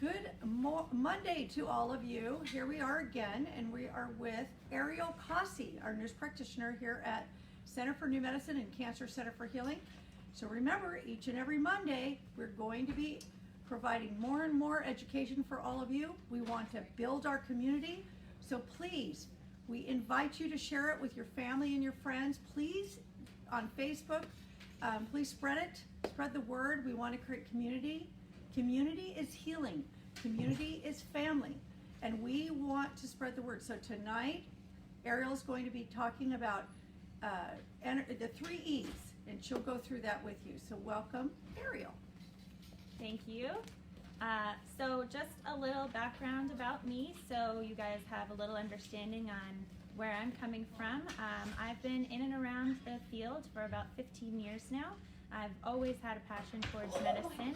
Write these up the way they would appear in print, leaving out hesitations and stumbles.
Good Monday to all of you. Here we are again, and we are with Arial Posse, our nurse practitioner here at Center for New Medicine and Cancer Center for Healing. So remember, each and every Monday, we're going to be providing more and more education for all of you. We want to build our community, so please, we invite you to share it with your family and your friends. Please, on Facebook, please spread the word. We want to create community. Community is healing. Community is family. And we want to spread the word. So tonight, Ariel is going to be talking about the 3 E's, and she'll go through that with you. So welcome, Ariel. Thank you. So just a little background about me, so you guys have a little understanding on where I'm coming from. I've been in and around the field for about 15 years now. I've always had a passion towards medicine,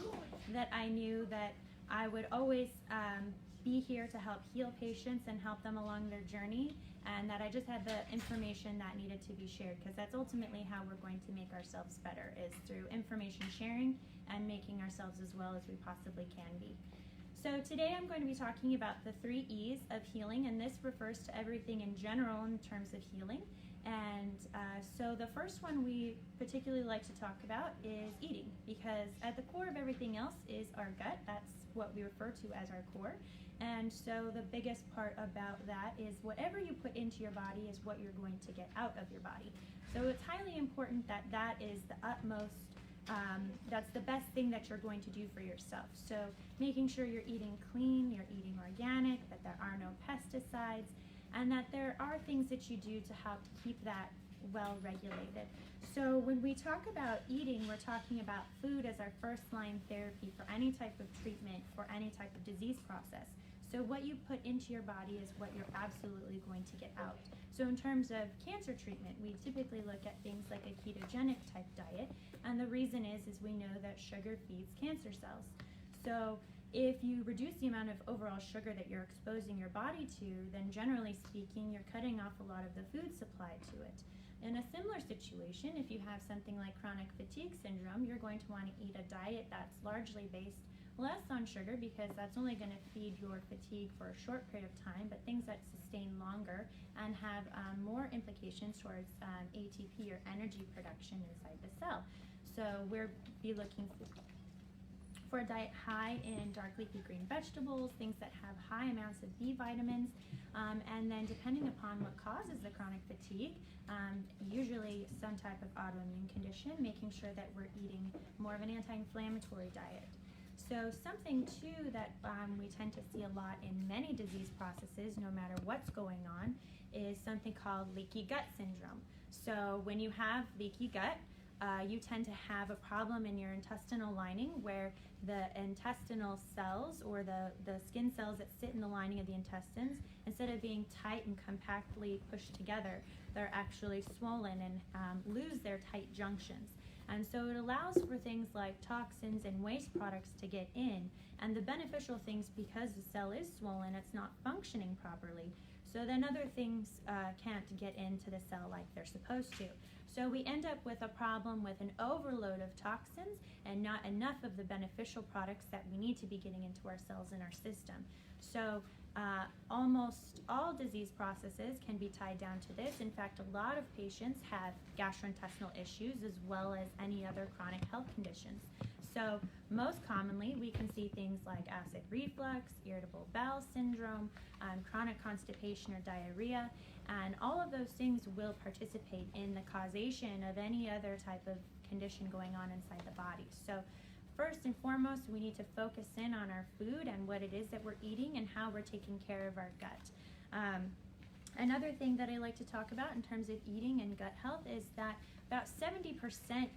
that I knew that I would always be here to help heal patients and help them along their journey, and that I just had the information that needed to be shared, because that's ultimately how we're going to make ourselves better, is through information sharing and making ourselves as well as we possibly can be. So today I'm going to be talking about the 3 E's of healing, and this refers to everything in general in terms of healing. And so the first one we particularly like to talk about is eating, because at the core of everything else is our gut. That's what we refer to as our core. And so the biggest part about that is whatever you put into your body is what you're going to get out of your body. So it's highly important that that is the utmost, that's the best thing that you're going to do for yourself. So making sure you're eating clean, you're eating organic, that there are no pesticides, and that there are things that you do to help keep that well regulated. So when we talk about eating, we're talking about food as our first line therapy for any type of treatment, for any type of disease process. So what you put into your body is what you're absolutely going to get out. So in terms of cancer treatment, we typically look at things like a ketogenic type diet, and the reason is we know that sugar feeds cancer cells. So if you reduce the amount of overall sugar that you're exposing your body to, then generally speaking, you're cutting off a lot of the food supply to it. In a similar situation, if you have something like chronic fatigue syndrome, you're going to want to eat a diet that's largely based less on sugar, because that's only going to feed your fatigue for a short period of time, but things that sustain longer and have more implications towards ATP, or energy production inside the cell. So we'll be looking for a diet high in dark leafy green vegetables, things that have high amounts of B vitamins, and then depending upon what causes the chronic fatigue, usually some type of autoimmune condition, making sure that we're eating more of an anti-inflammatory diet. So something too that we tend to see a lot in many disease processes, no matter what's going on, is something called leaky gut syndrome. So when you have leaky gut, you tend to have a problem in your intestinal lining, where the intestinal cells, or the skin cells that sit in the lining of the intestines, instead of being tight and compactly pushed together, they're actually swollen and lose their tight junctions. And so it allows for things like toxins and waste products to get in, and the beneficial things, because the cell is swollen, it's not functioning properly. So then other things can't get into the cell like they're supposed to. So we end up with a problem with an overload of toxins and not enough of the beneficial products that we need to be getting into our cells in our system. So almost all disease processes can be tied down to this. In fact, a lot of patients have gastrointestinal issues as well as any other chronic health conditions. So most commonly, we can see things like acid reflux, irritable bowel syndrome, chronic constipation or diarrhea, and all of those things will participate in the causation of any other type of condition going on inside the body. So first and foremost, we need to focus in on our food and what it is that we're eating and how we're taking care of our gut. Another thing that I like to talk about in terms of eating and gut health is that about 70%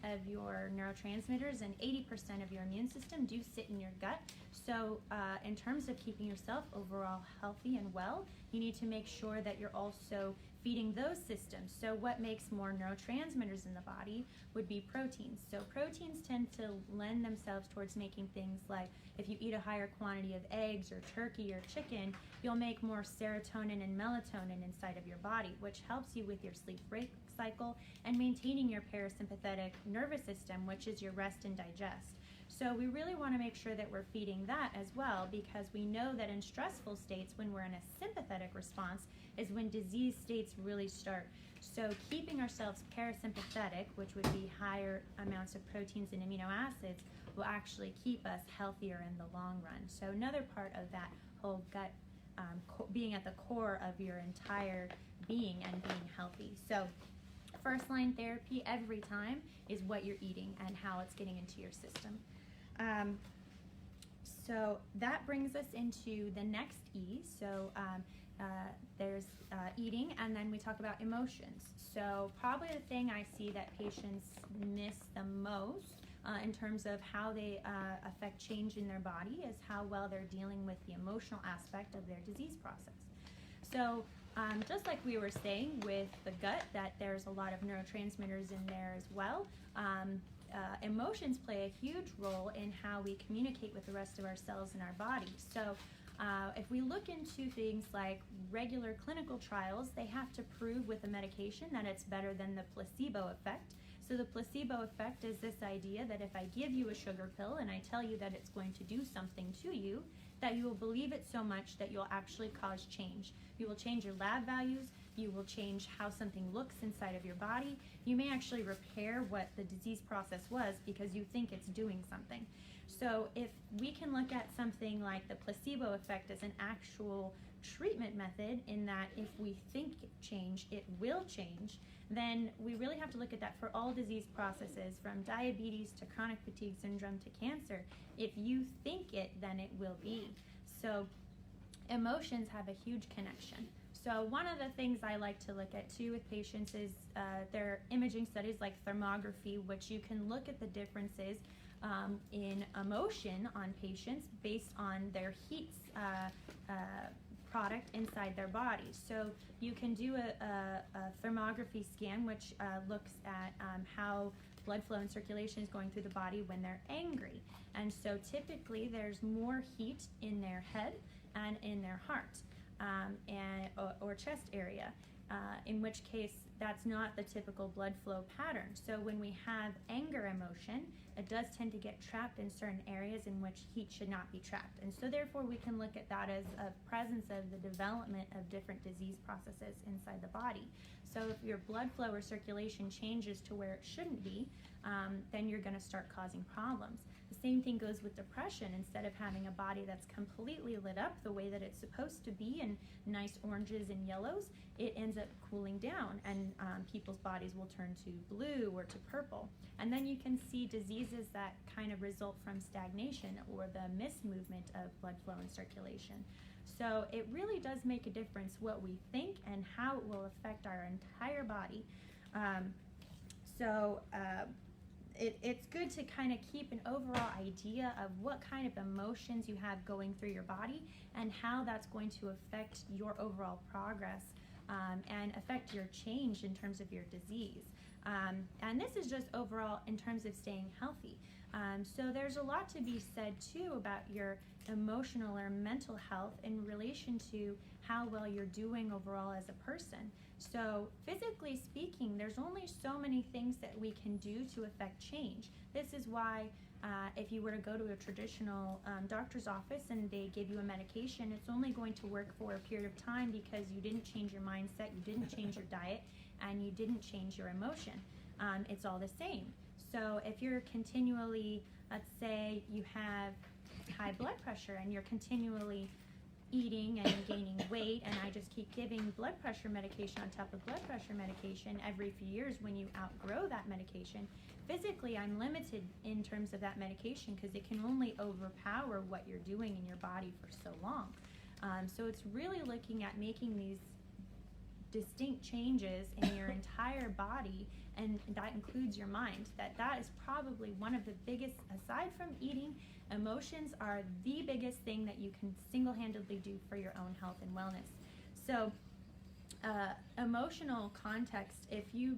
of your neurotransmitters and 80% of your immune system do sit in your gut. So in terms of keeping yourself overall healthy and well, you need to make sure that you're also feeding those systems. So what makes more neurotransmitters in the body would be proteins. So proteins tend to lend themselves towards making things like, if you eat a higher quantity of eggs or turkey or chicken, you'll make more serotonin and melatonin inside of your body, which helps you with your sleep-wake cycle and maintaining your parasympathetic nervous system, which is your rest and digest. So we really want to make sure that we're feeding that as well, because we know that in stressful states, when we're in a sympathetic response, is when disease states really start. So keeping ourselves parasympathetic, which would be higher amounts of proteins and amino acids, will actually keep us healthier in the long run. So another part of that whole gut being at the core of your entire being and being healthy. So first line therapy every time is what you're eating and how it's getting into your system. So that brings us into the next E. So there's eating, and then we talk about emotions. So probably the thing I see that patients miss the most in terms of how they affect change in their body is how well they're dealing with the emotional aspect of their disease process. So just like we were saying with the gut, that there's a lot of neurotransmitters in there as well. Emotions play a huge role in how we communicate with the rest of our cells in our body. So if we look into things like regular clinical trials, they have to prove with a medication that it's better than the placebo effect. So the placebo effect is this idea that if I give you a sugar pill and I tell you that it's going to do something to you, that you will believe it so much that you'll actually cause change. You will change your lab values, you will change how something looks inside of your body. You may actually repair what the disease process was because you think it's doing something. So if we can look at something like the placebo effect as an actual treatment method, in that if we think change, it will change, then we really have to look at that for all disease processes, from diabetes to chronic fatigue syndrome to cancer. If you think it, then it will be. So emotions have a huge connection. So one of the things I like to look at too with patients is their imaging studies like thermography, which you can look at the differences in emotion on patients based on their heat product inside their body. So you can do a thermography scan, which looks at how blood flow and circulation is going through the body when they're angry. And so typically there's more heat in their head and in their heart or chest area, in which case that's not the typical blood flow pattern. So when we have anger emotion, it does tend to get trapped in certain areas in which heat should not be trapped. And so therefore we can look at that as a presence of the development of different disease processes inside the body. So if your blood flow or circulation changes to where it shouldn't be, then you're going to start causing problems. The same thing goes with depression. Instead of having a body that's completely lit up the way that it's supposed to be in nice oranges and yellows, it ends up cooling down, and people's bodies will turn to blue or to purple. And then you can see diseases that kind of result from stagnation or the mismovement of blood flow and circulation. So it really does make a difference what we think and how it will affect our entire body. It's good to kind of keep an overall idea of what kind of emotions you have going through your body and how that's going to affect your overall progress and affect your change in terms of your disease. And this is just overall in terms of staying healthy. So there's a lot to be said too about your emotional or mental health in relation to how well you're doing overall as a person. So physically speaking, there's only so many things that we can do to affect change. This is why if you were to go to a traditional doctor's office and they give you a medication, it's only going to work for a period of time because you didn't change your mindset, you didn't change your diet, and you didn't change your emotion. It's all the same. So if you're continually, let's say you have high blood pressure and you're continually eating and gaining weight, and I just keep giving blood pressure medication on top of blood pressure medication every few years, when you outgrow that medication, physically I'm limited in terms of that medication because it can only overpower what you're doing in your body for so long. So it's really looking at making these distinct changes in your entire body, and that includes your mind. That is probably one of the biggest, aside from eating, emotions are the biggest thing that you can single-handedly do for your own health and wellness. So emotional context, if you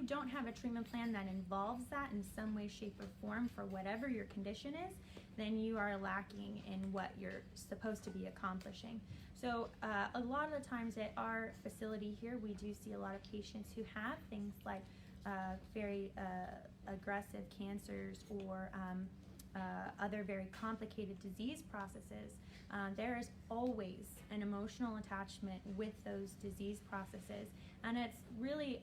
don't have a treatment plan that involves that in some way, shape, or form for whatever your condition is, then you are lacking in what you're supposed to be accomplishing. So a lot of the times at our facility here, we do see a lot of patients who have things like very aggressive cancers or other very complicated disease processes, there is always an emotional attachment with those disease processes. And it's really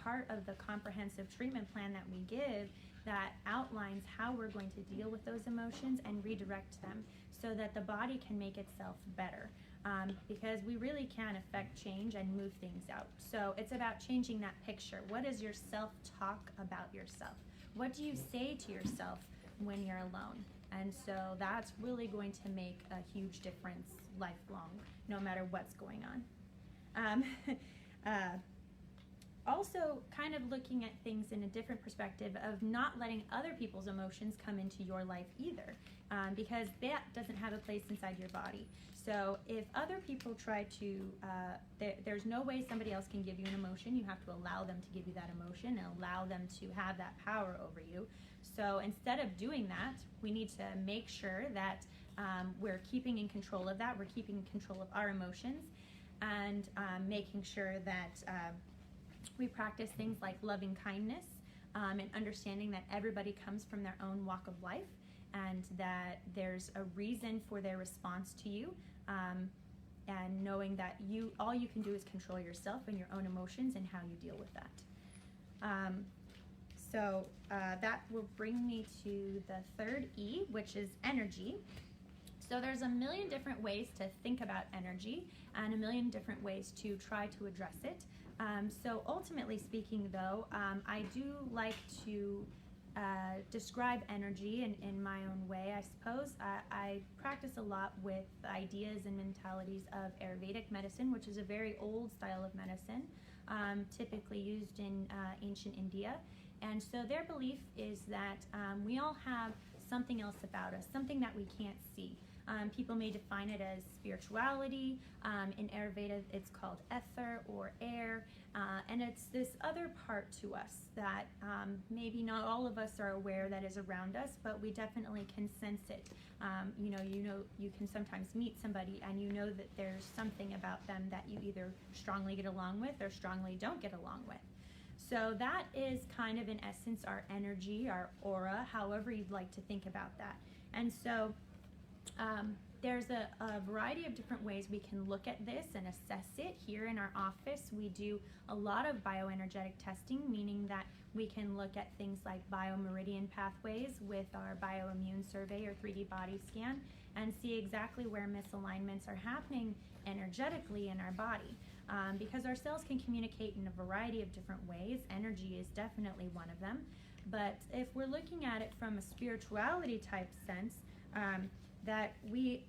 part of the comprehensive treatment plan that we give that outlines how we're going to deal with those emotions and redirect them so that the body can make itself better. Because we really can affect change and move things out. So it's about changing that picture. What is your self-talk about yourself? What do you say to yourself when you're alone? And so that's really going to make a huge difference lifelong, no matter what's going on. Also, kind of looking at things in a different perspective of not letting other people's emotions come into your life either, because that doesn't have a place inside your body. So if other people try to, there's no way somebody else can give you an emotion. You have to allow them to give you that emotion and allow them to have that power over you. So instead of doing that, we need to make sure that we're keeping in control of that. We're keeping in control of our emotions and making sure that we practice things like loving kindness and understanding that everybody comes from their own walk of life and that there's a reason for their response to you, and knowing that all you can do is control yourself and your own emotions and how you deal with that. So that will bring me to the third E, which is energy. So there's a million different ways to think about energy and a million different ways to try to address it. So ultimately speaking though, I do like to describe energy in my own way, I suppose. I practice a lot with ideas and mentalities of Ayurvedic medicine, which is a very old style of medicine, typically used in ancient India. And so their belief is that we all have something else about us, something that we can't see. People may define it as spirituality. In Ayurveda, it's called ether or air. And it's this other part to us that maybe not all of us are aware that is around us, but we definitely can sense it. You can sometimes meet somebody and you know that there's something about them that you either strongly get along with or strongly don't get along with. So that is kind of in essence our energy, our aura, however you'd like to think about that. And so there's a variety of different ways we can look at this and assess it. Here in our office, we do a lot of bioenergetic testing, meaning that we can look at things like biomeridian pathways with our bioimmune survey or 3D body scan and see exactly where misalignments are happening energetically in our body. Because our cells can communicate in a variety of different ways. Energy is definitely one of them. But if we're looking at it from a spirituality type sense, that we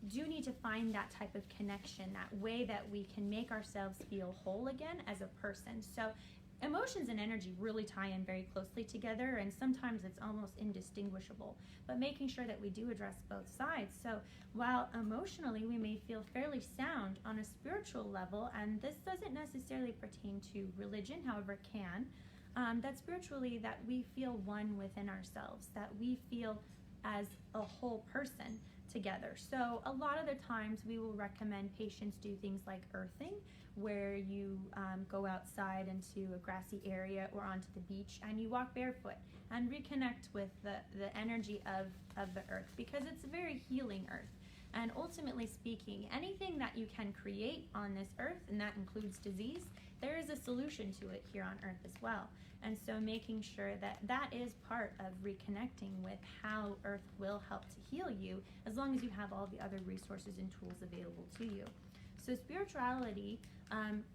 do need to find that type of connection, that way that we can make ourselves feel whole again as a person. So emotions and energy really tie in very closely together, and sometimes it's almost indistinguishable, but making sure that we do address both sides. So while emotionally we may feel fairly sound on a spiritual level, and this doesn't necessarily pertain to religion, however it can, that spiritually that we feel one within ourselves, that we feel as a whole person together. So a lot of the times we will recommend patients do things like earthing, where you go outside into a grassy area or onto the beach and you walk barefoot and reconnect with the energy of the earth, because it's a very healing earth. And ultimately speaking, anything that you can create on this earth, and that includes disease, there is a solution to it here on earth as well. And so making sure that that is part of reconnecting with how earth will help to heal you, as long as you have all the other resources and tools available to you. So spirituality,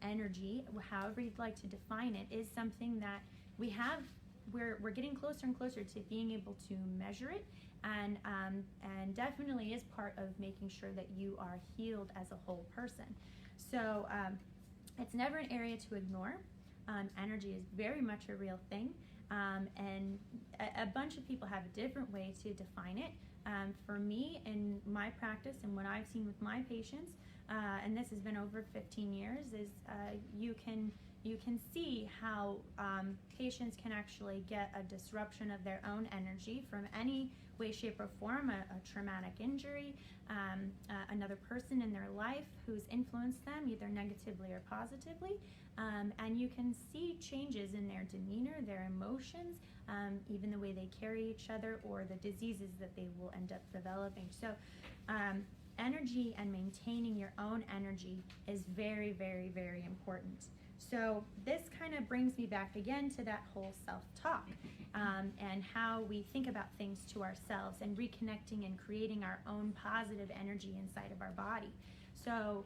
energy, however you'd like to define it, is something that we're getting closer and closer to being able to measure it, and definitely is part of making sure that you are healed as a whole person. So it's never an area to ignore. Energy is very much a real thing, and a bunch of people have a different way to define it. For me, in my practice and what I've seen with my patients, and this has been over 15 years, is you can you can see how patients can actually get a disruption of their own energy from any way, shape, or form, a traumatic injury, another person in their life who's influenced them either negatively or positively, and you can see changes in their demeanor, their emotions, even the way they carry each other, or the diseases that they will end up developing. So energy and maintaining your own energy is very, very, very important. So this kind of brings me back again to that whole self-talk, and how we think about things to ourselves, and reconnecting and creating our own positive energy inside of our body. So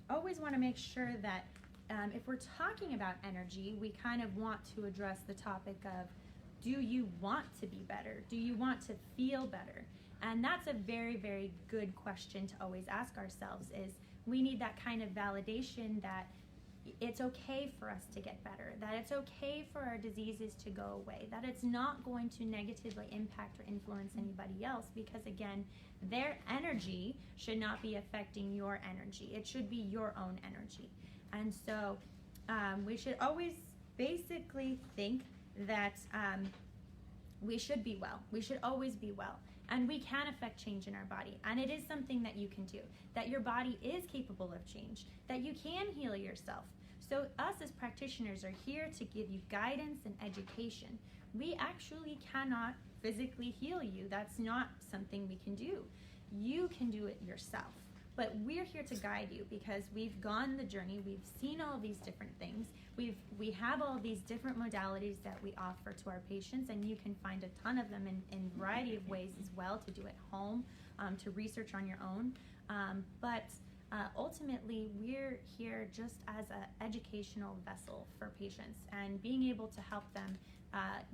always want to make sure that if we're talking about energy, we kind of want to address the topic of, do you want to be better? Do you want to feel better? And that's a very, very good question to always ask ourselves. Is we need that kind of validation that it's okay for us to get better, that it's okay for our diseases to go away, that it's not going to negatively impact or influence anybody else, because again, their energy should not be affecting your energy. It should be your own energy. And so we should always basically think that we should be well. We should always be well. And we can affect change in our body. And it is something that you can do, that your body is capable of change, that you can heal yourself. So us as practitioners are here to give you guidance and education. We actually cannot physically heal you. That's not something we can do. You can do it yourself. But we're here to guide you, because we've gone the journey, we've seen all these different things, we have all these different modalities that we offer to our patients, and you can find a ton of them in a variety of ways as well, to do at home, to research on your own. But ultimately, we're here just as an educational vessel for patients, and being able to help them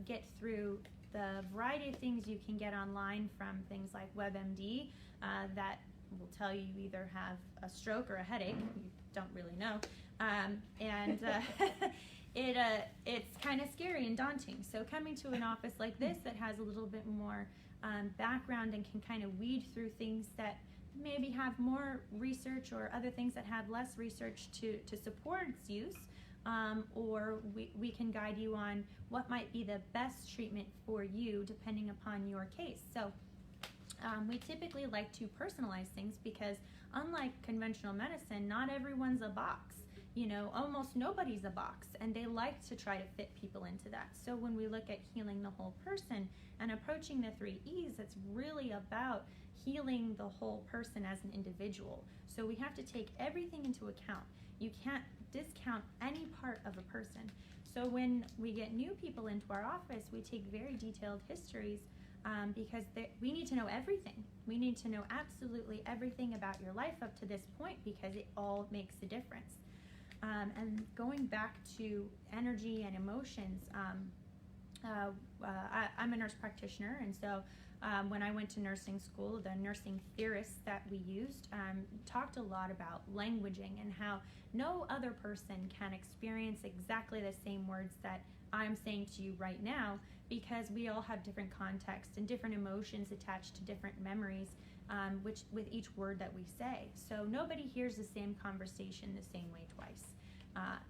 get through the variety of things you can get online, from things like WebMD that will tell you either have a stroke or a headache. You don't really know. It's kind of scary and daunting. So coming to an office like this that has a little bit more background and can kind of weed through things that maybe have more research, or other things that have less research to support its use, or we can guide you on what might be the best treatment for you depending upon your case. So we typically like to personalize things, because unlike conventional medicine, not everyone's a box. You know, almost nobody's a box, and they like to try to fit people into that. So when we look at healing the whole person and approaching the 3 E's, it's really about healing the whole person as an individual. So we have to take everything into account. You can't discount any part of a person. So when we get new people into our office, we take very detailed histories, because we need to know everything. We need to know absolutely everything about your life up to this point, because it all makes a difference. And going back to energy and emotions, I'm a nurse practitioner, and so when I went to nursing school, the nursing theorists that we used talked a lot about languaging, and how no other person can experience exactly the same words that I'm saying to you right now, because we all have different contexts and different emotions attached to different memories, which with each word that we say. So nobody hears the same conversation the same way twice.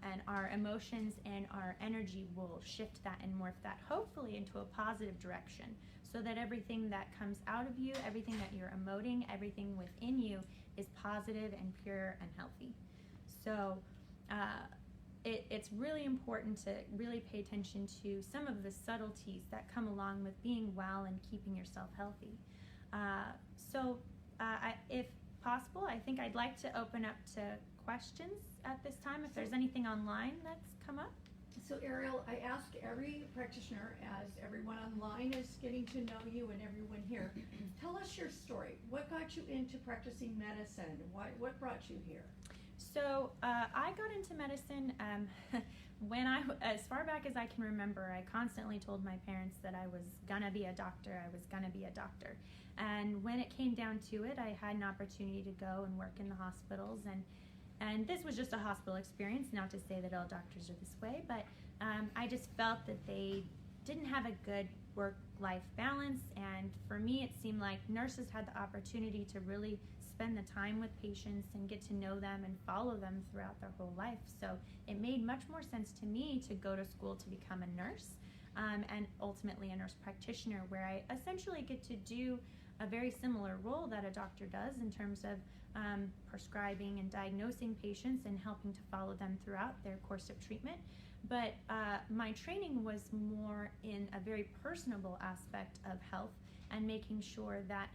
And our emotions and our energy will shift that and morph that, hopefully into a positive direction, so that everything that comes out of you, everything that you're emoting, everything within you is positive and pure and healthy. So it's really important to really pay attention to some of the subtleties that come along with being well and keeping yourself healthy. If possible, I think I'd like to open up to questions at this time, if there's anything online that's come up. So Ariel, I ask every practitioner, as everyone online is getting to know you and everyone here, tell us your story. What got you into practicing medicine? What brought you here? So I got into medicine when as far back as I can remember. I constantly told my parents that I was gonna be a doctor. And when it came down to it, I had an opportunity to go and work in the hospitals, and this was just a hospital experience, not to say that all doctors are this way, but I just felt that they didn't have a good work-life balance. And for me, it seemed like nurses had the opportunity to really spend the time with patients and get to know them and follow them throughout their whole life. So it made much more sense to me to go to school to become a nurse, and ultimately a nurse practitioner, where I essentially get to do a very similar role that a doctor does in terms of prescribing and diagnosing patients and helping to follow them throughout their course of treatment. But my training was more in a very personable aspect of health and making sure that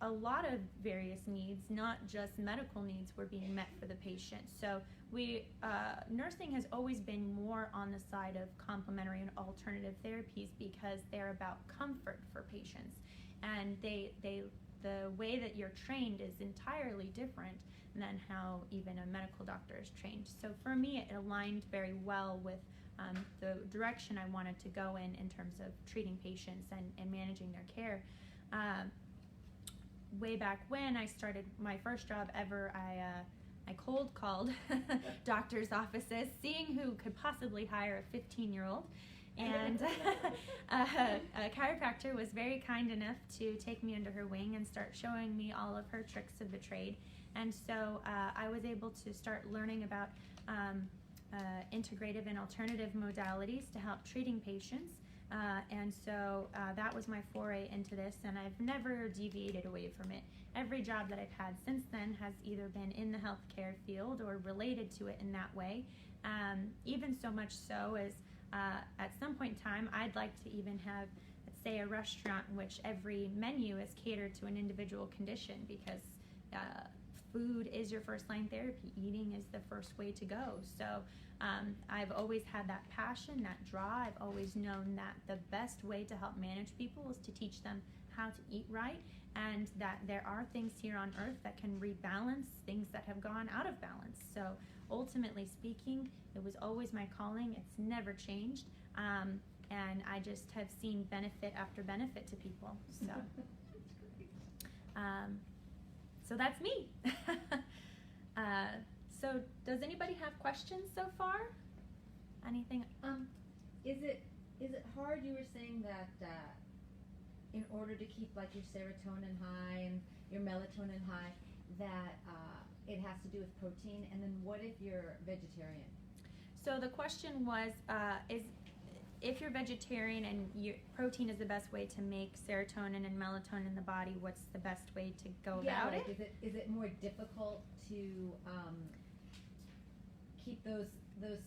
a lot of various needs, not just medical needs, were being met for the patient. So nursing has always been more on the side of complementary and alternative therapies because they're about comfort for patients. And the way that you're trained is entirely different than how even a medical doctor is trained. So for me, it aligned very well with the direction I wanted to go in terms of treating patients and managing their care. Way back when I started my first job ever, I cold called doctors' offices, seeing who could possibly hire a 15-year-old. And a chiropractor was very kind enough to take me under her wing and start showing me all of her tricks of the trade. And so I was able to start learning about integrative and alternative modalities to help treating patients. And so that was my foray into this, and I've never deviated away from it. Every job that I've had since then has either been in the healthcare field or related to it in that way. Even so much so as at some point in time, I'd like to even have, let's say, a restaurant in which every menu is catered to an individual condition, because food is your first line therapy. Eating is the first way to go. So I've always had that passion, that draw. I've always known that the best way to help manage people is to teach them how to eat right, and that there are things here on earth that can rebalance things that have gone out of balance. So ultimately speaking, it was always my calling. It's never changed. And I just have seen benefit after benefit to people. So, so that's me. So does anybody have questions so far? Anything? Is it hard? You were saying that in order to keep like your serotonin high and your melatonin high, that it has to do with protein. And then what if you're vegetarian? So the question was, if you're vegetarian and protein is the best way to make serotonin and melatonin in the body, what's the best way to go about like, it? Is it more difficult to keep those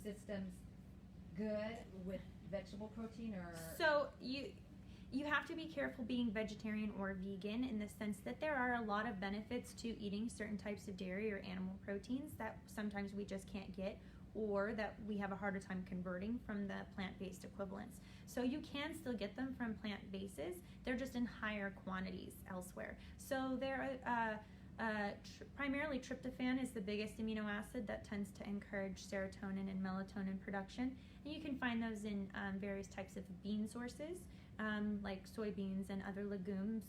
systems good with vegetable protein, or? So you have to be careful being vegetarian or vegan, in the sense that there are a lot of benefits to eating certain types of dairy or animal proteins that sometimes we just can't get, or that we have a harder time converting from the plant-based equivalents. So you can still get them from plant bases, they're just in higher quantities elsewhere. So primarily tryptophan is the biggest amino acid that tends to encourage serotonin and melatonin production. And you can find those in various types of bean sources, like soybeans and other legumes,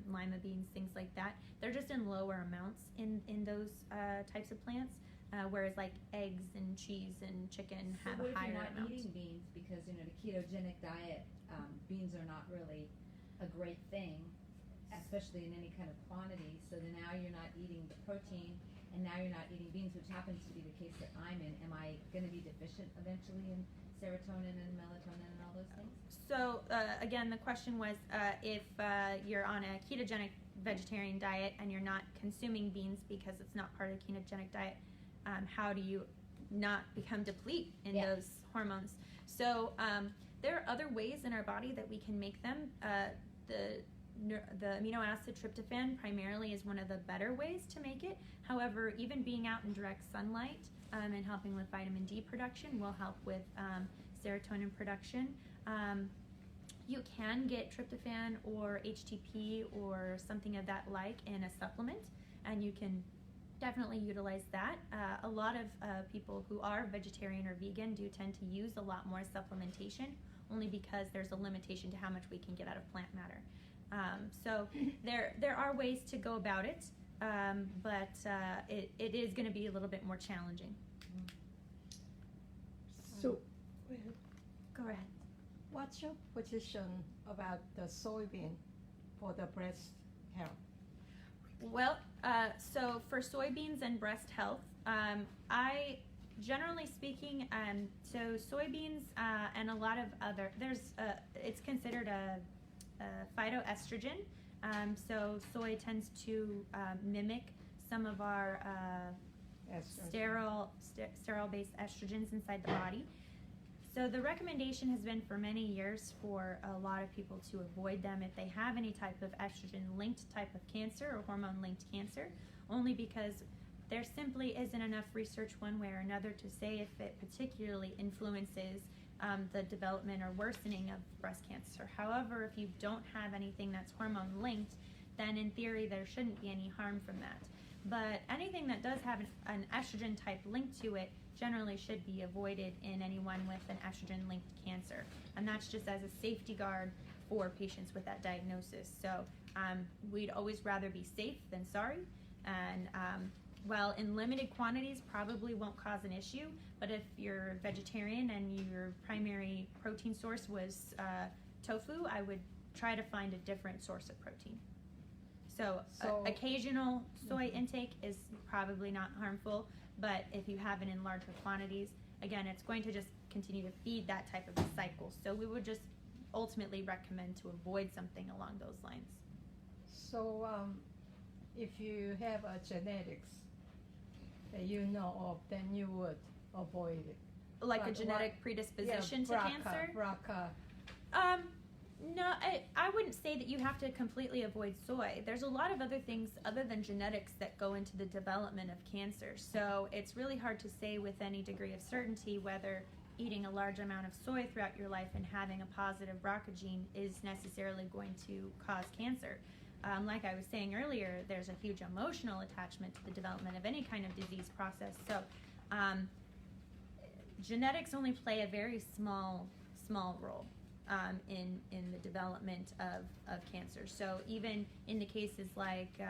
lima beans, things like that. They're just in lower amounts in those types of plants. Whereas like eggs and cheese and chicken have a higher amount. So what if you're not eating beans, because the ketogenic diet, beans are not really a great thing, especially in any kind of quantity. So then now you're not eating the protein, and now you're not eating beans, which happens to be the case that I'm in. Am I going to be deficient eventually in serotonin and melatonin and all those things? So again, the question was, if you're on a ketogenic vegetarian diet and you're not consuming beans because it's not part of the ketogenic diet, how do you not become deplete in those hormones? So there are other ways in our body that we can make them. The amino acid tryptophan primarily is one of the better ways to make it. However, even being out in direct sunlight and helping with vitamin D production will help with serotonin production. You can get tryptophan or HTP or something of that like in a supplement, and you can definitely utilize that. A lot of people who are vegetarian or vegan do tend to use a lot more supplementation, only because there's a limitation to how much we can get out of plant matter. So there are ways to go about it, but it is going to be a little bit more challenging. So, Go ahead. What's your position about the soybean for the breast health? Well, so for soybeans and breast health, I generally speaking, so soybeans and a lot of other, it's considered a phytoestrogen. So soy tends to mimic some of our sterile-based estrogens inside the body. So the recommendation has been for many years for a lot of people to avoid them if they have any type of estrogen-linked type of cancer or hormone-linked cancer, only because there simply isn't enough research one way or another to say if it particularly influences the development or worsening of breast cancer. However, if you don't have anything that's hormone-linked, then in theory there shouldn't be any harm from that. But anything that does have an estrogen type linked to it generally should be avoided in anyone with an estrogen-linked cancer. And that's just as a safety guard for patients with that diagnosis. So we'd always rather be safe than sorry. And well, in limited quantities probably won't cause an issue, but if you're vegetarian and your primary protein source was tofu, I would try to find a different source of protein. So occasional soy intake is probably not harmful, but if you have it in larger quantities, again, it's going to just continue to feed that type of a cycle. So we would just ultimately recommend to avoid something along those lines. So if you have a genetics that you know of, then you would avoid it. Like But a genetic predisposition to BRCA, cancer? BRCA. No, I wouldn't say that you have to completely avoid soy. There's a lot of other things other than genetics that go into the development of cancer. So it's really hard to say with any degree of certainty whether eating a large amount of soy throughout your life and having a positive BRCA gene is necessarily going to cause cancer. Like I was saying earlier, there's a huge emotional attachment to the development of any kind of disease process. So genetics only play a very small role in the development of cancer. So even in the cases like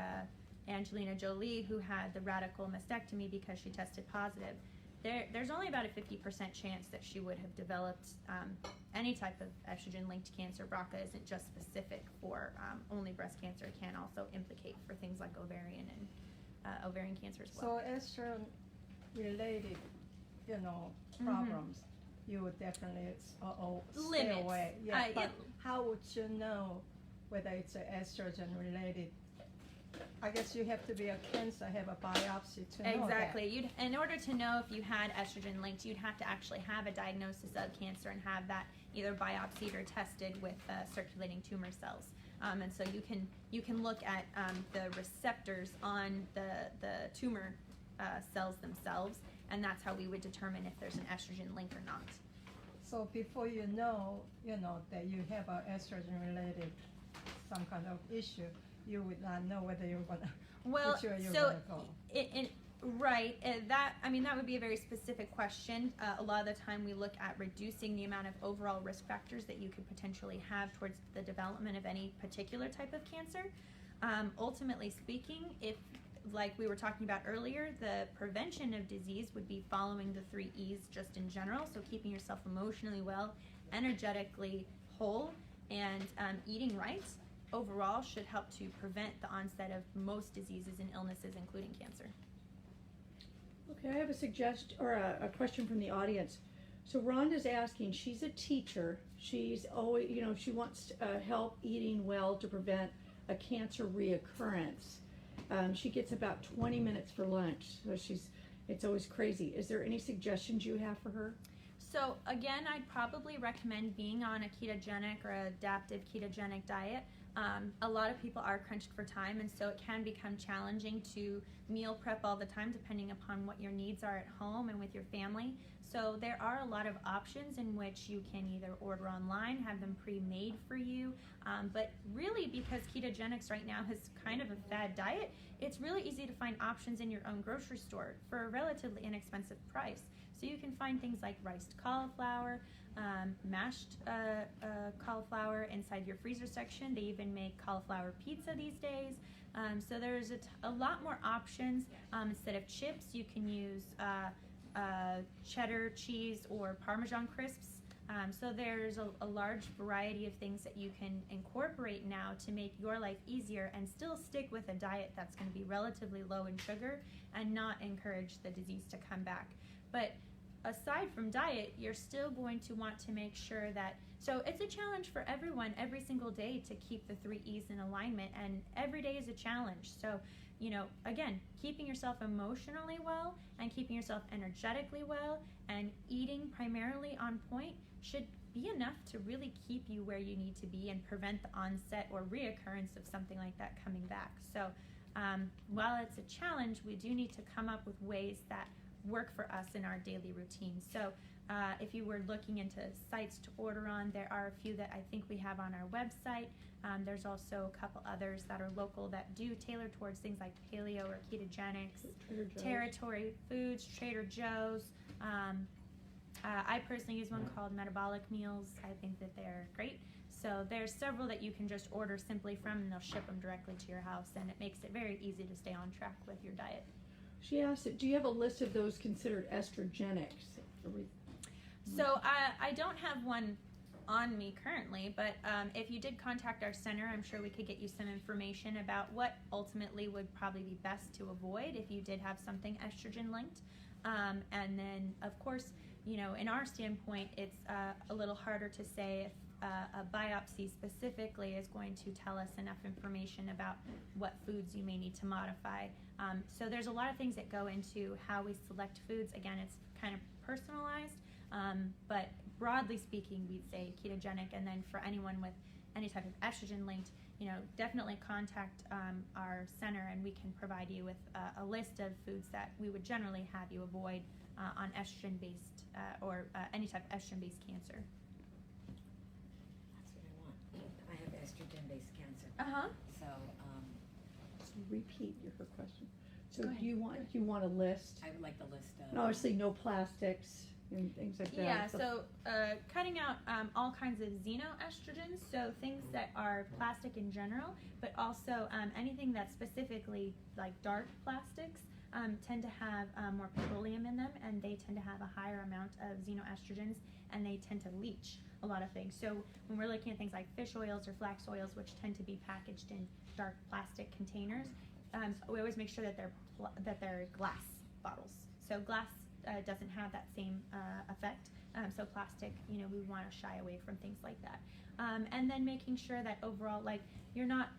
Angelina Jolie, who had the radical mastectomy because she tested positive, there's only about a 50% chance that she would have developed any type of estrogen-linked cancer. BRCA isn't just specific for only breast cancer. It can also implicate for things like ovarian and ovarian cancer as well. So estrogen-related, problems, you would definitely stay Limits. away. Yeah, but how would you know whether it's an estrogen-related? I guess you have to be a cancer, have a biopsy to know Exactly. In order to know if you had estrogen linked, you'd have to actually have a diagnosis of cancer and have that either biopsied or tested with circulating tumor cells. And so you can look at the receptors on the tumor cells themselves, and that's how we would determine if there's an estrogen link or not. So before you know that you have an estrogen-related some kind of issue, you would not know whether you're gonna. Well, you're so gonna go. right, that would be a very specific question. A lot of the time we look at reducing the amount of overall risk factors that you could potentially have towards the development of any particular type of cancer. Ultimately speaking, if, like we were talking about earlier, the prevention of disease would be following the 3 E's just in general. So keeping yourself emotionally well, energetically whole, and eating right overall should help to prevent the onset of most diseases and illnesses, including cancer. Okay, I have a suggestion or a question from the audience. So Rhonda's asking, she's a teacher. She's always, she wants help eating well to prevent a cancer reoccurrence. She gets about 20 minutes for lunch, so it's always crazy. Is there any suggestions you have for her? So again, I'd probably recommend being on a ketogenic or adaptive ketogenic diet. A lot of people are crunched for time, and so it can become challenging to meal prep all the time depending upon what your needs are at home and with your family. So there are a lot of options in which you can either order online, have them pre-made for you, but really because ketogenics right now is kind of a fad diet, it's really easy to find options in your own grocery store for a relatively inexpensive price. So you can find things like riced cauliflower, mashed cauliflower inside your freezer section. They even make cauliflower pizza these days. So there's a lot more options. Instead of chips, you can use cheddar cheese or Parmesan crisps. So there's a large variety of things that you can incorporate now to make your life easier and still stick with a diet that's going to be relatively low in sugar and not encourage the disease to come back. But aside from diet, you're still going to want to make sure that, so it's a challenge for everyone every single day to keep the 3 E's in alignment, and every day is a challenge. So, again, keeping yourself emotionally well and keeping yourself energetically well and eating primarily on point should be enough to really keep you where you need to be and prevent the onset or reoccurrence of something like that coming back. So while it's a challenge, we do need to come up with ways that work for us in our daily routine. So if you were looking into sites to order on, there are a few that I think we have on our website. There's also a couple others that are local that do tailor towards things like paleo or ketogenics, territory foods, Trader Joe's. I personally use one called Metabolic Meals. I think that they're great. So there's several that you can just order simply from, and they'll ship them directly to your house, and it makes it very easy to stay on track with your diet. She asked, do you have a list of those considered estrogenics? So I don't have one on me currently, but if you did contact our center, I'm sure we could get you some information about what ultimately would probably be best to avoid if you did have something estrogen linked. And then, of course, in our standpoint, it's a little harder to say if a biopsy specifically is going to tell us enough information about what foods you may need to modify. So there's a lot of things that go into how we select foods. Again, it's kind of personalized, but broadly speaking, we'd say ketogenic. And then for anyone with any type of estrogen linked, definitely contact our center, and we can provide you with a list of foods that we would generally have you avoid on estrogen-based or any type of estrogen-based cancer. That's what I want. I have estrogen-based cancer. Uh-huh. So, Repeat her question. So Go do ahead. you want a list? I would like the list of. And obviously no plastics and things like that. Yeah, so cutting out all kinds of xenoestrogens, so things that are plastic in general, but also anything that's specifically like dark plastics tend to have more petroleum in them, and they tend to have a higher amount of xenoestrogens, and they tend to leach a lot of things. So when we're looking at things like fish oils or flax oils, which tend to be packaged in dark plastic containers, we always make sure that they're glass bottles. So glass doesn't have that same effect. So plastic, we want to shy away from things like that. And then making sure that overall, like, you're not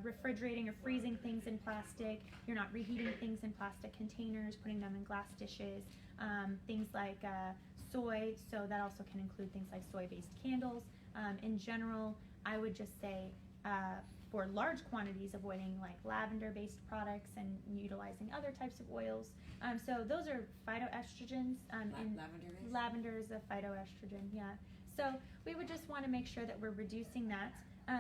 refrigerating or freezing things in plastic. You're not reheating things in plastic containers, putting them in glass dishes. Things like soy, so that also can include things like soy-based candles. In general, I would just say for large quantities, avoiding like lavender-based products and utilizing other types of oils. So those are phytoestrogens. Lavender-based? Lavender is a phytoestrogen, yeah. So we would just want to make sure that we're reducing that,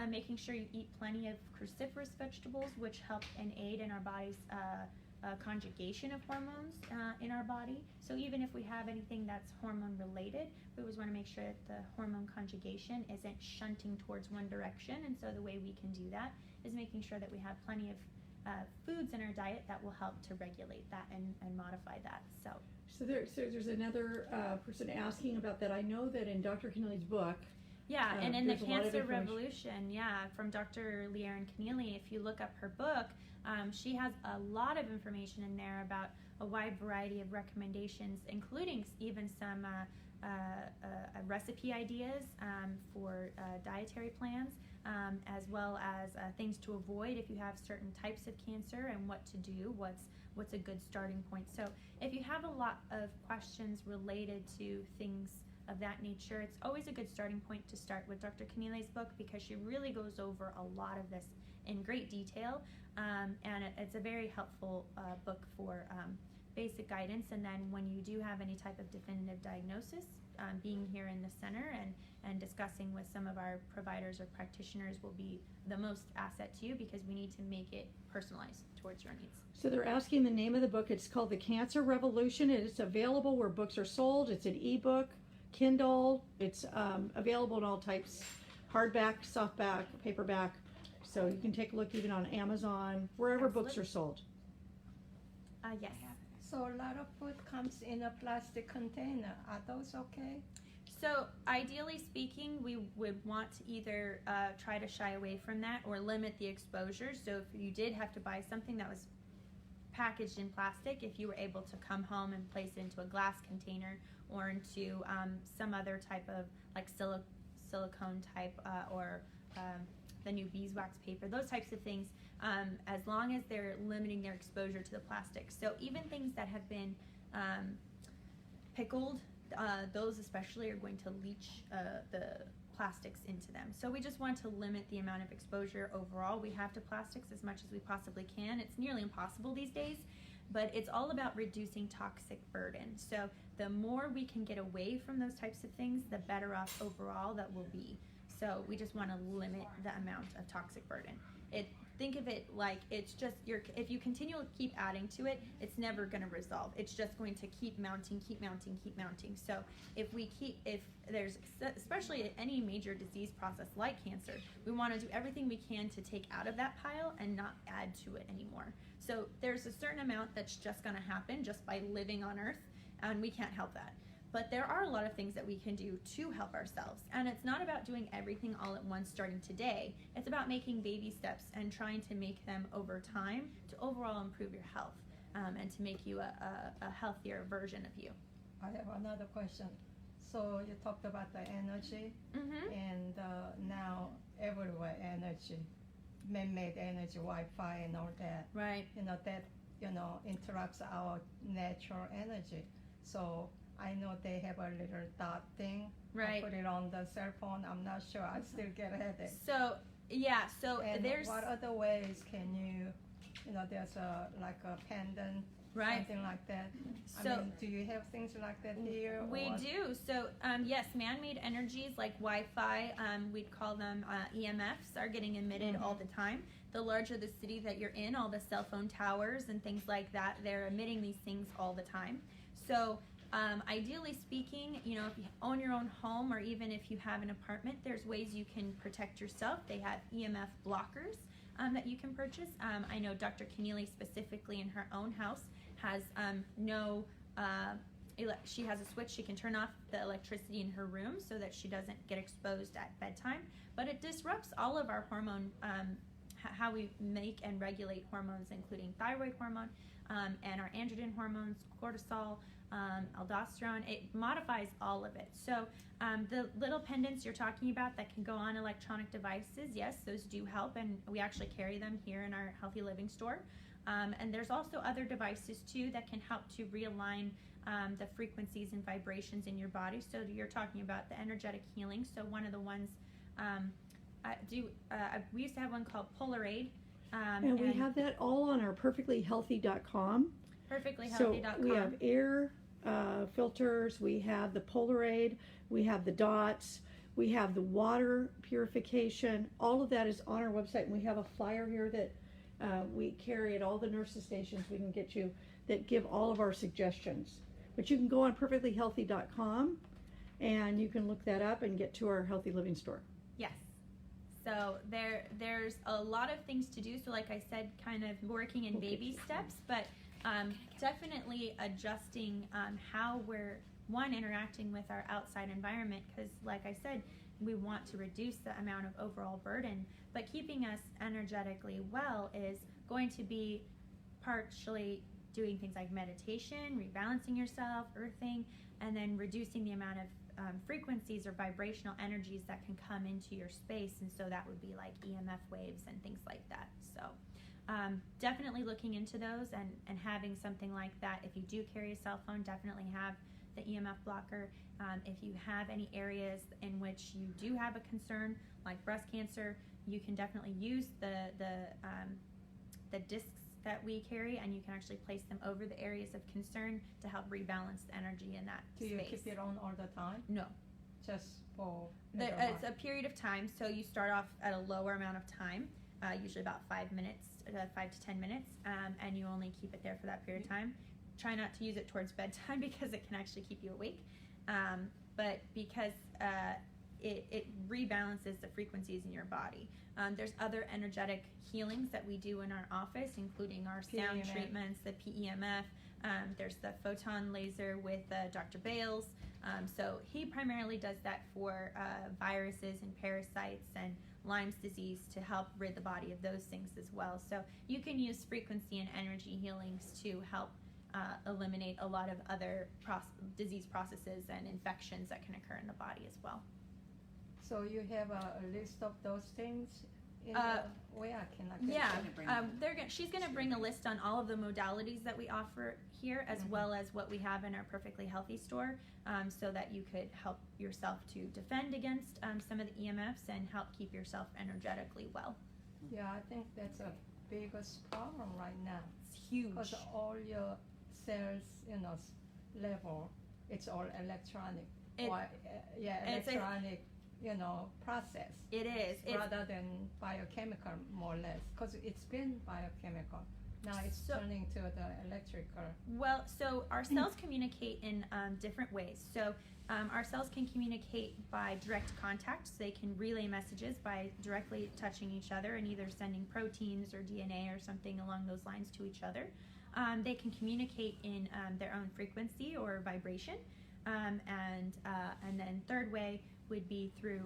making sure you eat plenty of cruciferous vegetables, which help and aid in our body's conjugation of hormones in our body. So even if we have anything that's hormone related, we always want to make sure that the hormone conjugation isn't shunting towards one direction. And so the way we can do that is making sure that we have plenty of foods in our diet that will help to regulate that and modify that. So there's another person asking about that. I know that in Dr. Keneally's book, yeah, and in the there's a lot of Cancer information. Revolution, yeah, from Dr. Leanne Keneally, if you look up her book, she has a lot of information in there about a wide variety of recommendations, including even some recipe ideas for dietary plans, as well as things to avoid if you have certain types of cancer and what to do, what's a good starting point. So if you have a lot of questions related to things of that nature, it's always a good starting point to start with Dr. Keneally's book, because she really goes over a lot of this in great detail, and it's a very helpful book for basic guidance. And then when you do have any type of definitive diagnosis, being here in the center and discussing with some of our providers or practitioners will be the most asset to you, because we need to make it personalized towards your needs. So they're asking the name of the book. It's called The Cancer Revolution, and it's available where books are sold. It's an ebook, Kindle. It's available in all types, hardback, softback, paperback. So you can take a look even on Amazon, wherever books are sold. Yes. So a lot of food comes in a plastic container. Are those okay? So ideally speaking, we would want to either try to shy away from that or limit the exposure. So if you did have to buy something that was packaged in plastic, if you were able to come home and place it into a glass container or into some other type of like silicone type or the new beeswax paper, those types of things, as long as they're limiting their exposure to the plastic. So even things that have been pickled, those especially are going to leach the plastics into them. So we just want to limit the amount of exposure overall we have to plastics as much as we possibly can. It's nearly impossible these days, but it's all about reducing toxic burden. So the more we can get away from those types of things, the better off overall that we'll be. So we just want to limit the amount of toxic burden. Think of it like it's just if you continually keep adding to it, it's never going to resolve. It's just going to keep mounting. So if there's, especially any major disease process like cancer, we want to do everything we can to take out of that pile and not add to it anymore. So there's a certain amount that's just going to happen just by living on Earth, and we can't help that. But there are a lot of things that we can do to help ourselves. And it's not about doing everything all at once starting today. It's about making baby steps and trying to make them over time to overall improve your health and to make you a healthier version of you. I have another question. So you talked about the energy, and now everywhere energy, man-made energy, Wi-Fi and all that. Right. That interrupts our natural energy. So I know they have a little dot thing. Right. I put it on the cell phone. I'm not sure. I still get a headache. So yeah. So And there's what other ways can you? There's like a pendant, right. something like that. So I mean, do you have things like that here? We or? do. So yes, man-made energies like Wi-Fi, we'd call them EMFs, are getting emitted all the time. The larger the city that you're in, all the cell phone towers and things like that, they're emitting these things all the time. So ideally speaking, if you own your own home or even if you have an apartment, there's ways you can protect yourself. They have EMF blockers that you can purchase. I know Dr. Keneally specifically in her own house has she has a switch. She can turn off the electricity in her room so that she doesn't get exposed at bedtime. But it disrupts all of our hormone, how we make and regulate hormones, including thyroid hormone and our androgen hormones, cortisol, aldosterone. It modifies all of it. So the little pendants you're talking about that can go on electronic devices, yes, those do help, and we actually carry them here in our Healthy Living store. And there's also other devices too that can help to realign the frequencies and vibrations in your body. So you're talking about the energetic healing. So one of the ones we used to have one called Polarade. And we have that all on our perfectlyhealthy.com. Perfectlyhealthy.com. So we have air filters, we have the Polarade, we have the dots, we have the water purification. All of that is on our website, and we have a flyer here that we carry at all the nurses stations we can get you that give all of our suggestions. But you can go on perfectlyhealthy.com and you can look that up and get to our Healthy Living store. Yes. So there's a lot of things to do. So like I said, kind of working in baby steps, but definitely adjusting how we're, interacting with our outside environment, because like I said, we want to reduce the amount of overall burden, but keeping us energetically well is going to be partially doing things like meditation, rebalancing yourself, earthing, and then reducing the amount of frequencies or vibrational energies that can come into your space. And so that would be like EMF waves and things like that. So definitely looking into those and having something like that. If you do carry a cell phone, definitely have the EMF blocker. If you have any areas in which you do have a concern, like breast cancer, you can definitely use the discs that we carry, and you can actually place them over the areas of concern to help rebalance the energy in that Do you space. keep it on all the time? No. Just for It's a period of time, so you start off at a lower amount of time, usually about 5 minutes, 5 to 10 minutes, and you only keep it there for that period of time. Try not to use it towards bedtime because it can actually keep you awake, but because it rebalances the frequencies in your body. There's other energetic healings that we do in our office, including our sound PEMF. treatments, the PEMF, There's the photon laser with Dr. Bales. So he primarily does that for viruses and parasites and Lyme's disease to help rid the body of those things as well. So you can use frequency and energy healings to help eliminate a lot of other disease processes and infections that can occur in the body as well. So you have a list of those things in where can I get Yeah, she's going to bring a list on all of the modalities that we offer here, as well as what we have in our Perfectly Healthy store, so that you could help yourself to defend against some of the EMFs and help keep yourself energetically well. Yeah, I think that's a biggest problem right now. It's huge. Because all your cells, level, it's all electronic. It's electronic, process. It is. Rather than biochemical, more or less. Because it's been biochemical. Now it's turning to the electrical. Well, so our cells communicate in different ways. So our cells can communicate by direct contact, so they can relay messages by directly touching each other and either sending proteins or DNA or something along those lines to each other. They can communicate in their own frequency or vibration. And then third way would be through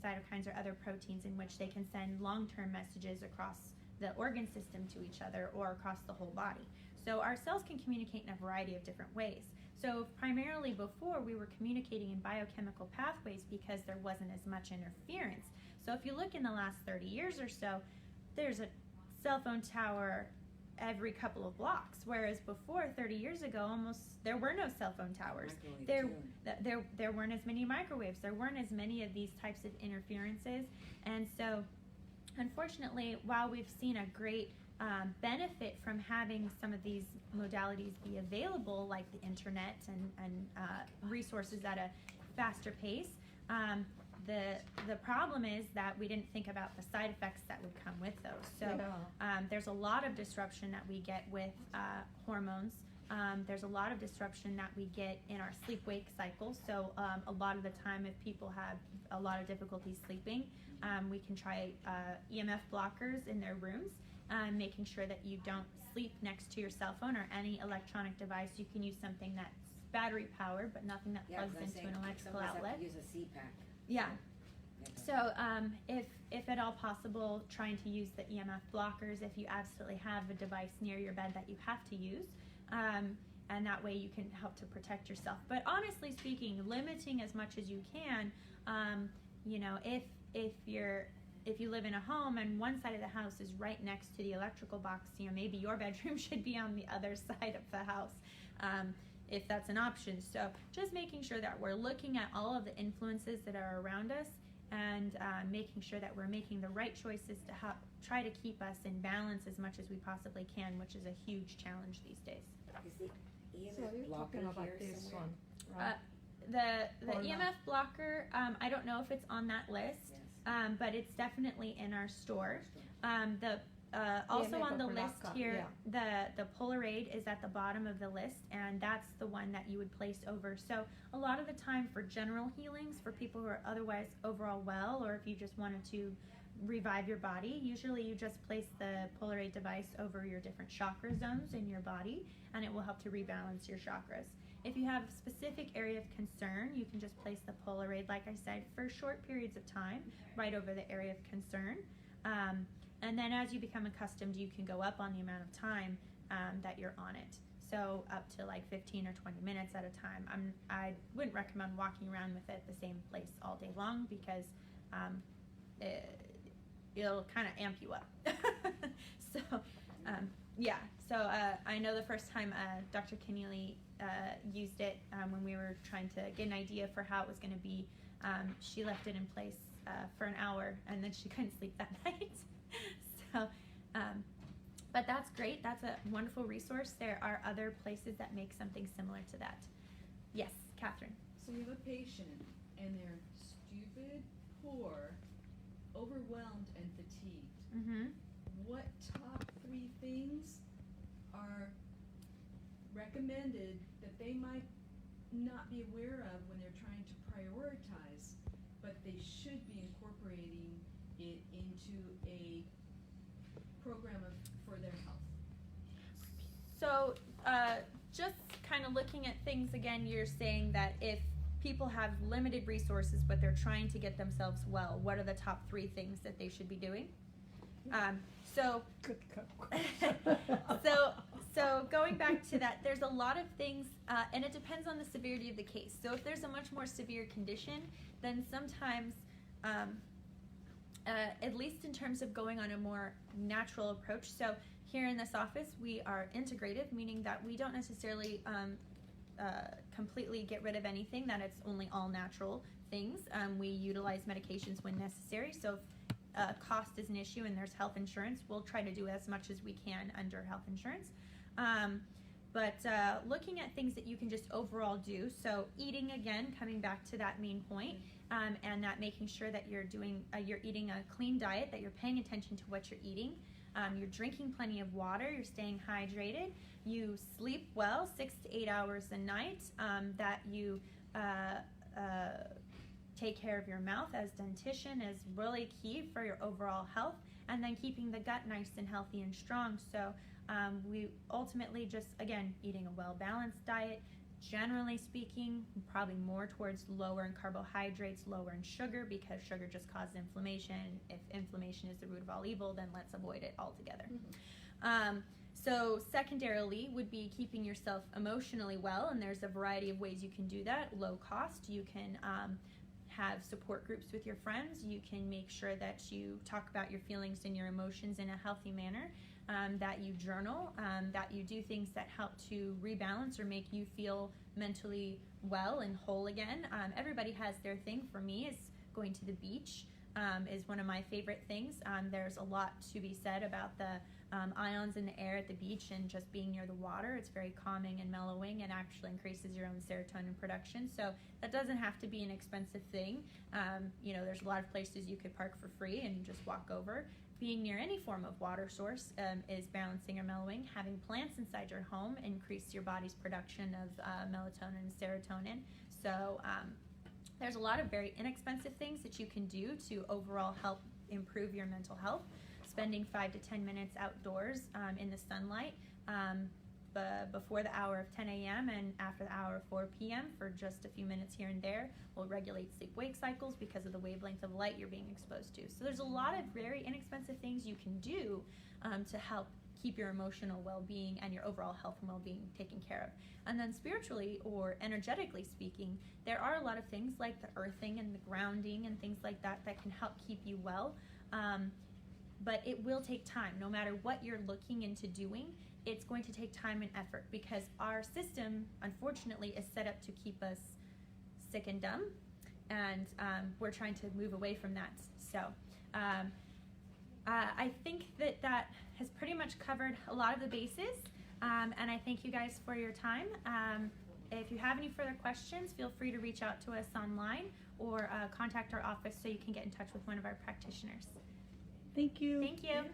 cytokines or other proteins in which they can send long-term messages across the organ system to each other or across the whole body. So our cells can communicate in a variety of different ways. So primarily before, we were communicating in biochemical pathways because there wasn't as much interference. So if you look in the last 30 years or so, there's a cell phone tower every couple of blocks, whereas before, 30 years ago, there were no cell phone towers. There weren't as many microwaves. There weren't as many of these types of interferences. And so unfortunately, while we've seen a great benefit from having some of these modalities be available, like the internet and resources at a faster pace, the problem is that we didn't think about the side effects that would come with those. So there's a lot of disruption that we get with hormones. There's a lot of disruption that we get in our sleep-wake cycle. So a lot of the time, if people have a lot of difficulty sleeping, we can try EMF blockers in their rooms, making sure that you don't sleep next to your cell phone or any electronic device. You can use something that's battery powered, but nothing that plugs into an electrical outlet. Use a CPAP. Yeah. So if at all possible, trying to use the EMF blockers if you absolutely have a device near your bed that you have to use. And that way you can help to protect yourself. But honestly speaking, limiting as much as you can, if you live in a home and one side of the house is right next to the electrical box, maybe your bedroom should be on the other side of the house, if that's an option. So just making sure that we're looking at all of the influences that are around us and making sure that we're making the right choices to try to keep us in balance as much as we possibly can, which is a huge challenge these days. Is the So EMF you're blocker talking about here this somewhere? one, right? The Or not? EMF blocker, I don't know if it's on that list, Yes. but it's definitely in our store. Also EMF on the list blocker, here, the Polaroid is at the bottom of the list, and that's the one that you would place over. So a lot of the time for general healings, for people who are otherwise overall well, or if you just wanted to revive your body, usually you just place the Polaroid device over your different chakra zones in your body, and it will help to rebalance your chakras. If you have a specific area of concern, you can just place the Polaroid, like I said, for short periods of time, right over the area of concern. And then as you become accustomed, you can go up on the amount of time that you're on it. So up to like 15 or 20 minutes at a time. I wouldn't recommend walking around with it at the same place all day long because it'll kind of amp you up. So I know the first time Dr. Keneally used it when we were trying to get an idea for how it was going to be, she left it in place for an hour and then she couldn't sleep that night. So, but that's great. That's a wonderful resource. There are other places that make something similar to that. Yes, Catherine. So you have a patient and they're stupid, poor, overwhelmed, and fatigued. Mm-hmm. What top 3 things are recommended that they might not be aware of when they're trying to prioritize, but they should be incorporating it into a program for their health? So kind of looking at things again, you're saying that if people have limited resources but they're trying to get themselves well, what are the top 3 things that they should be doing? So Good so going back to that, there's a lot of things, and it depends on the severity of the case. So if there's a much more severe condition, then sometimes, at least in terms of going on a more natural approach. So here in this office, we are integrative, meaning that we don't necessarily completely get rid of anything, that it's only all natural things. We utilize medications when necessary. So if cost is an issue and there's health insurance, we'll try to do as much as we can under health insurance. But looking at things that you can just overall do, so eating, again, coming back to that main point, and that making sure that you're doing, you're eating a clean diet, that you're paying attention to what you're eating, you're drinking plenty of water, you're staying hydrated, you sleep well, 6 to 8 hours a night, that you take care of your mouth, as dentition is really key for your overall health, and then keeping the gut nice and healthy and strong. So we ultimately just, again, eating a well-balanced diet, generally speaking, probably more towards lower in carbohydrates, lower in sugar, because sugar just causes inflammation. If inflammation is the root of all evil, then let's avoid it altogether. So secondarily would be keeping yourself emotionally well, and there's a variety of ways you can do that. Low cost, you can have support groups with your friends. You can make sure that you talk about your feelings and your emotions in a healthy manner, that you journal, that you do things that help to rebalance or make you feel mentally well and whole again. Everybody has their thing. For me, is going to the beach is one of my favorite things. There's a lot to be said about the ions in the air at the beach and just being near the water. It's very calming and mellowing, and actually increases your own serotonin production. So that doesn't have to be an expensive thing. You know, there's a lot of places you could park for free and just walk over. Being near any form of water source is balancing or mellowing. Having plants inside your home increase your body's production of melatonin and serotonin. So there's a lot of very inexpensive things that you can do to overall help improve your mental health. Spending 5 to 10 minutes outdoors in the sunlight before the hour of 10 a.m. and after the hour of 4 p.m. for just a few minutes here and there will regulate sleep-wake cycles because of the wavelength of light you're being exposed to. So there's a lot of very inexpensive things you can do to help keep your emotional well-being and your overall health and well-being taken care of. And then spiritually or energetically speaking, there are a lot of things like the earthing and the grounding and things like that that can help keep you well. But it will take time. No matter what you're looking into doing, it's going to take time and effort, because our system, unfortunately, is set up to keep us sick and dumb, and we're trying to move away from that. So I think that that has pretty much covered a lot of the bases, and I thank you guys for your time. If you have any further questions, feel free to reach out to us online or contact our office so you can get in touch with one of our practitioners. Thank you. Thank you.